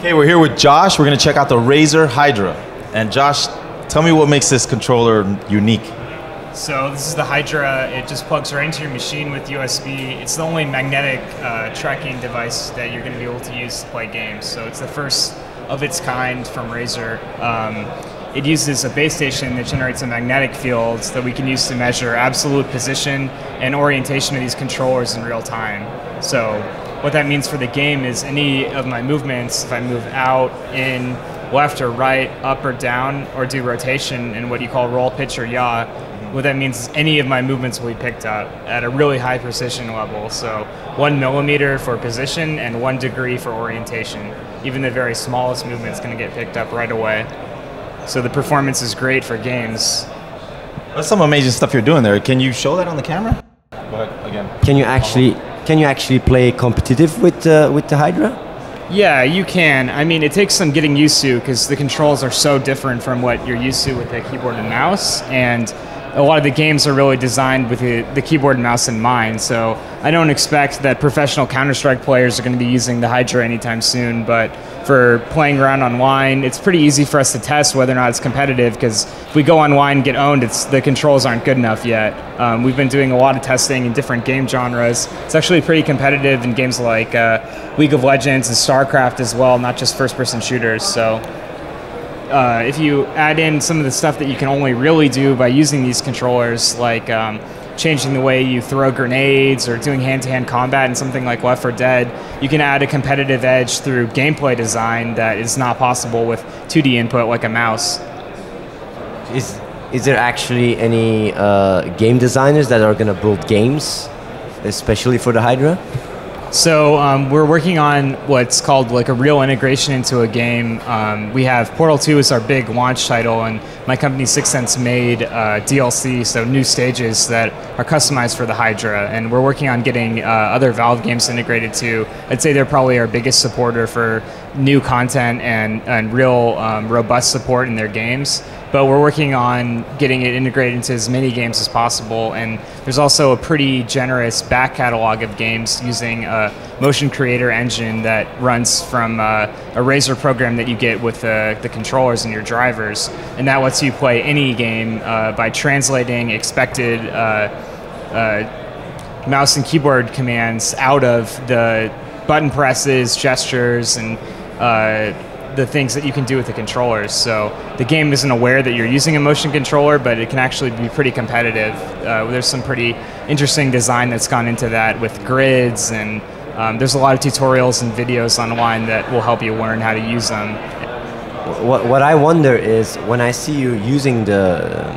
Okay, we're here with Josh. We're going to check out the Razer Hydra. And Josh, tell me what makes this controller unique. So this is the Hydra. It just plugs right into your machine with USB. It's the only magnetic tracking device that you're going to be able to use to play games. So it's the first of its kind from Razer. It uses a base station that generates a magnetic field that we can use to measure absolute position and orientation of these controllers in real time. So what that means for the game is any of my movements, if I move out, in, left or right, up or down, or do rotation in what you call roll, pitch, or yaw, what that means is any of my movements will be picked up at a really high precision level. So 1 millimeter for position and 1 degree for orientation. Even the very smallest movement is going to get picked up right away. So the performance is great for games. That's some amazing stuff you're doing there. Can you show that on the camera? Go ahead again. Can you actually play competitive with the Hydra? Yeah, you can. I mean, it takes some getting used to because the controls are so different from what you're used to with the keyboard and mouse, and a lot of the games are really designed with the keyboard and mouse in mind. So I don't expect that professional Counter-Strike players are going to be using the Hydra anytime soon, but for playing around online, it's pretty easy for us to test whether or not it's competitive, because if we go online and get owned, the controls aren't good enough yet. We've been doing a lot of testing in different game genres. It's actually pretty competitive in games like League of Legends and StarCraft as well, not just first-person shooters. So if you add in some of the stuff that you can only really do by using these controllers, like changing the way you throw grenades or doing hand-to-hand combat in something like Left 4 Dead, you can add a competitive edge through gameplay design that is not possible with 2D input like a mouse. Is there actually any game designers that are going to build games, especially for the Hydra? So we're working on what's called like a real integration into a game. We have Portal 2 is our big launch title, and my company Sixth Sense made DLC, so new stages that are customized for the Hydra, and we're working on getting other Valve games integrated too. I'd say they're probably our biggest supporter for new content and real robust support in their games. But we're working on getting it integrated into as many games as possible, and there's also a pretty generous back catalog of games using a motion creator engine that runs from a Razer program that you get with the controllers and your drivers, and that lets you play any game by translating expected mouse and keyboard commands out of the button presses, gestures, and the things that you can do with the controllers. So the game isn't aware that you're using a motion controller, but it can actually be pretty competitive. There's some pretty interesting design that's gone into that with grids, and there's a lot of tutorials and videos online that will help you learn how to use them. What I wonder is, when I see you using the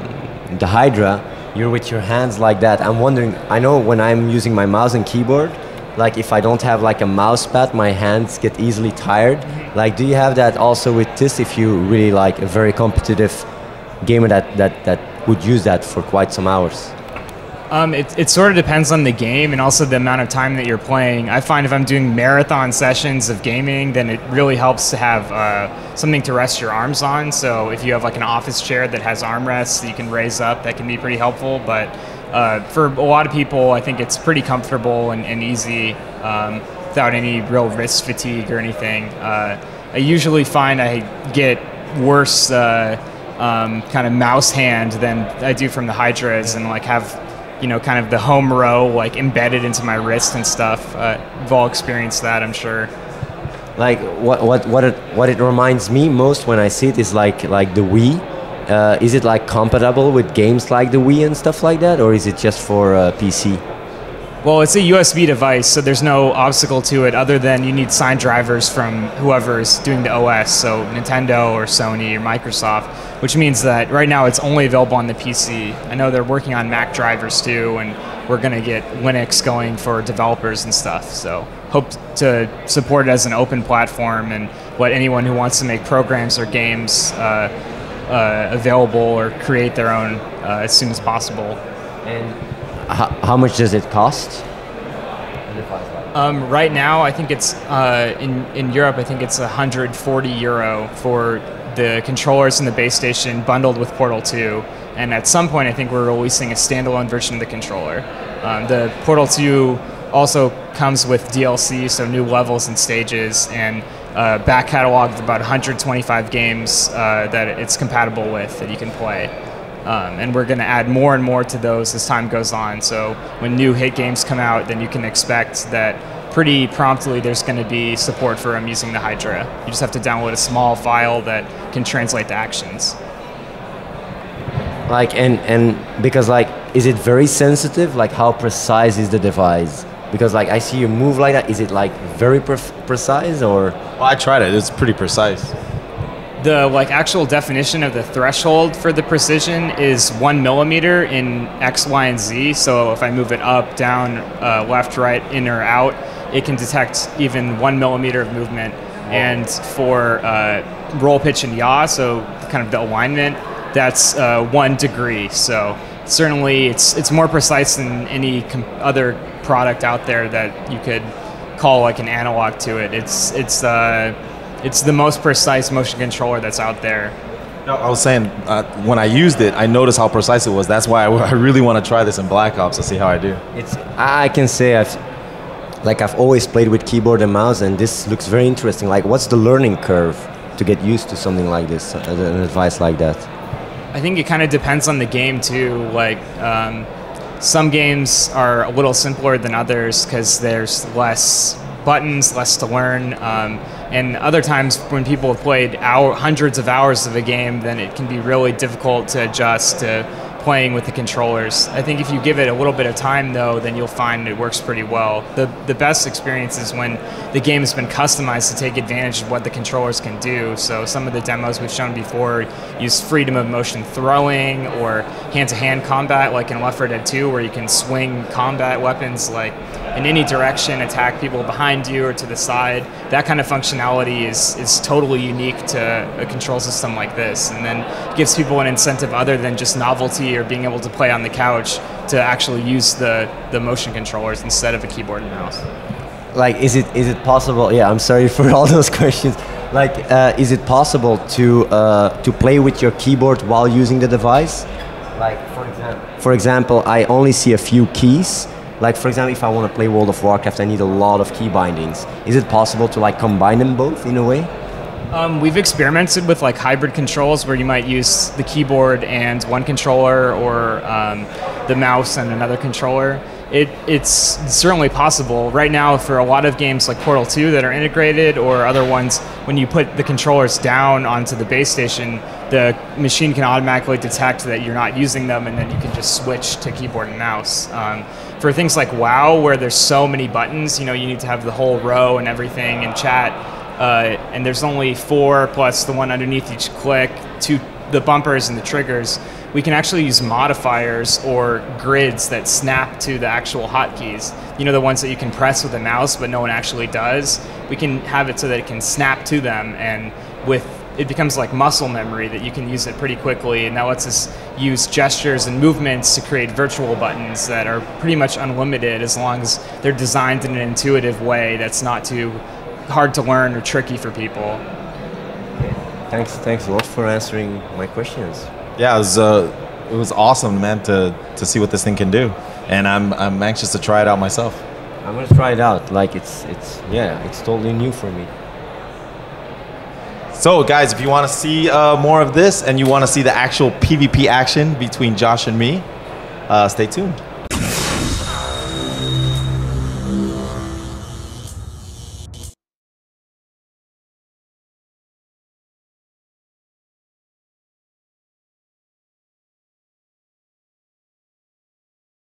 Hydra, you're with your hands like that. I'm wondering, I know when I'm using my mouse and keyboard, like if I don't have like a mouse pad, my hands get easily tired. Like, do you have that also with this, if you really like a very competitive gamer that would use that for quite some hours? It sort of depends on the game and also the amount of time that you're playing. I find if I'm doing marathon sessions of gaming, then it really helps to have something to rest your arms on. So if you have like an office chair that has armrests that you can raise up, that can be pretty helpful. But for a lot of people, I think it's pretty comfortable and easy without any real wrist fatigue or anything. I usually find I get worse kind of mouse hand than I do from the Hydras, and like have, you know, kind of the home row like embedded into my wrist and stuff. We've all experienced that, I'm sure. Like what it reminds me most when I see it is like the Wii. Is it like compatible with games like the Wii and stuff like that, or is it just for PC? Well, it's a USB device, so there's no obstacle to it other than you need signed drivers from whoever's doing the OS, so Nintendo or Sony or Microsoft, which means that right now it's only available on the PC. I know they're working on Mac drivers too, and we're going to get Linux going for developers and stuff, so hope to support it as an open platform and let anyone who wants to make programs or games available or create their own as soon as possible. And how much does it cost? Right now, I think it's in Europe. I think it's €140 for the controllers and the base station bundled with Portal 2. And at some point, I think we're releasing a standalone version of the controller. The Portal 2 Also comes with DLC, so new levels and stages, and back catalog of about 125 games that it's compatible with that you can play. And we're going to add more and more to those as time goes on. So when new hit games come out, then you can expect that pretty promptly there's going to be support for them using the Hydra. You just have to download a small file that can translate the actions. Like, and because like, is it very sensitive? Like, how precise is the device? Because like, I see you move like that. Is it like very precise or? Well, I tried it. It's pretty precise. The like actual definition of the threshold for the precision is 1 millimeter in X, Y, and Z. So if I move it up, down, left, right, in or out, it can detect even 1 millimeter of movement. And for roll, pitch, and yaw, so kind of the alignment, that's 1 degree. So certainly it's more precise than any other product out there that you could call like an analog to it. It's the most precise motion controller that's out there. No, I was saying when I used it, I noticed how precise it was. That's why I really want to try this in Black Ops to see how I do. I can say I've always played with keyboard and mouse, and this looks very interesting. Like, what's the learning curve to get used to something like this, an advice like that? I think it kind of depends on the game too. Like, some games are a little simpler than others because there's less buttons, less to learn. And other times when people have played hundreds of hours of a game, then it can be really difficult to adjust to playing with the controllers. I think if you give it a little bit of time though, then you'll find it works pretty well. The best experience is when the game has been customized to take advantage of what the controllers can do. So some of the demos we've shown before use freedom of motion throwing or hand-to-hand combat like in Left 4 Dead 2 where you can swing combat weapons like in any direction, attack people behind you or to the side. That kind of functionality is totally unique to a control system like this, and then gives people an incentive other than just novelty or being able to play on the couch to actually use the motion controllers instead of a keyboard and mouse. Like, is it possible? Yeah, I'm sorry for all those questions. Like, is it possible to play with your keyboard while using the device? Like, for example, I only see a few keys. Like, for example, if I want to play World of Warcraft, I need a lot of key bindings. Is it possible to like combine them both in a way? We've experimented with like hybrid controls where you might use the keyboard and one controller or the mouse and another controller. It's certainly possible. Right now, for a lot of games like Portal 2 that are integrated or other ones, when you put the controllers down onto the base station, the machine can automatically detect that you're not using them, and then you can just switch to keyboard and mouse. For things like WoW, where there's so many buttons, you need to have the whole row and everything in chat, and there's only 4 plus the one underneath each click, the bumpers and the triggers. We can actually use modifiers or grids that snap to the actual hotkeys. The ones that you can press with a mouse, but no one actually does. We can have it so that it can snap to them, and it becomes like muscle memory that you can use it pretty quickly, and that lets us use gestures and movements to create virtual buttons that are pretty much unlimited as long as they're designed in an intuitive way that's not too hard to learn or tricky for people. Thanks a lot for answering my questions. Yeah, it was awesome, man, to see what this thing can do, and I'm anxious to try it out myself. I'm gonna try it out. Like, it's totally new for me. So guys, if you want to see more of this and you want to see the actual PvP action between Josh and me, stay tuned.